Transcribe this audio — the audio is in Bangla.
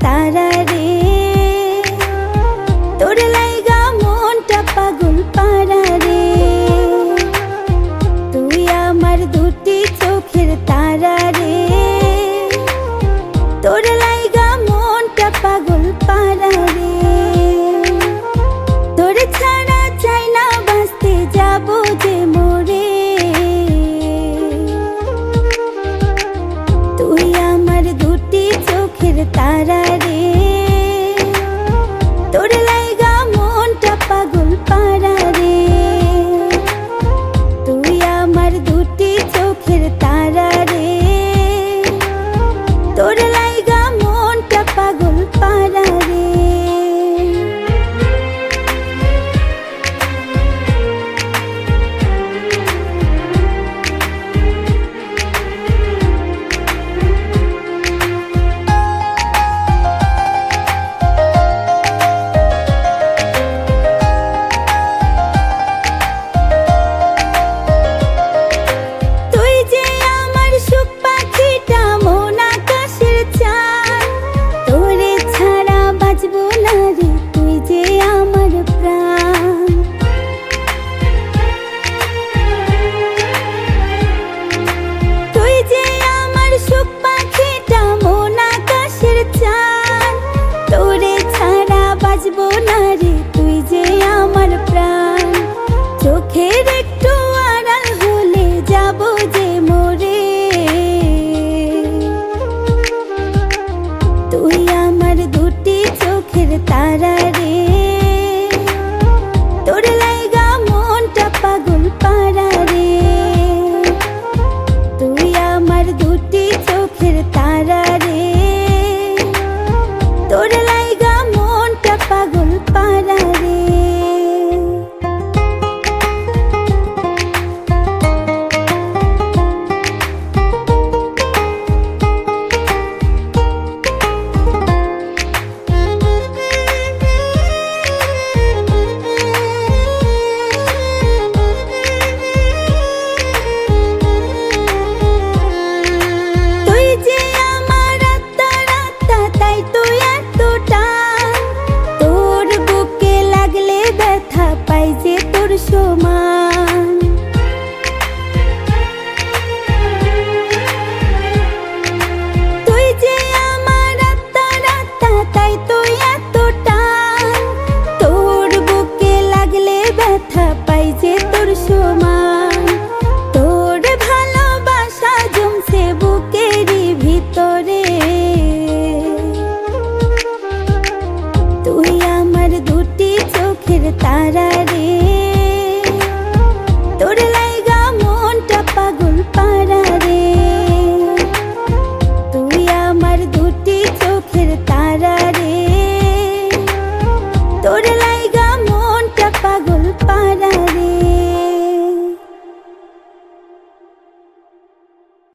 তারা রে, তোর লাইগা মনটা পাগল পারা রে। তুই আমার দুটি চোখের তারা রে, তোর লাইগা মনটা পাগল পারা রে। তোর ছাড়া চাই না বাঁচতে যাবো যে মরে। তুই আমার দুটি চোখের তারা রে, তোর লাইগা মনটা পাগল পারা রে। তুই আমার দুটি চোখের তারা রে, তোর লাইগা মনটা পাগল পারা রে। তুই যে আমার প্রাণ, চোখের একটু আড়াল হলে যাব যে মরে। তুই আমার দুটি চোখের তারা রে, তোর লাইগা মনটা পাগল পারা রে। তুই আমার দুটি চোখের তারা রে, তোর লাইগা মনটা পাগল পারা রে। তুই যে আমার আত্মার আত্মা, তাই তুই এতটা, তোর বুকে লাগলে ব্যথা পাই যে তোর সমান। তুই যে আমার আত্মার আত্মা, তাই তুই এতটা, তোর বুকে লাগলে ব্যথা পাই যে তোর সমান। তোর ভালোবাসা জমছে বুকেরই ভিতরে। তুই আমার দুটি চোখের তারা রে,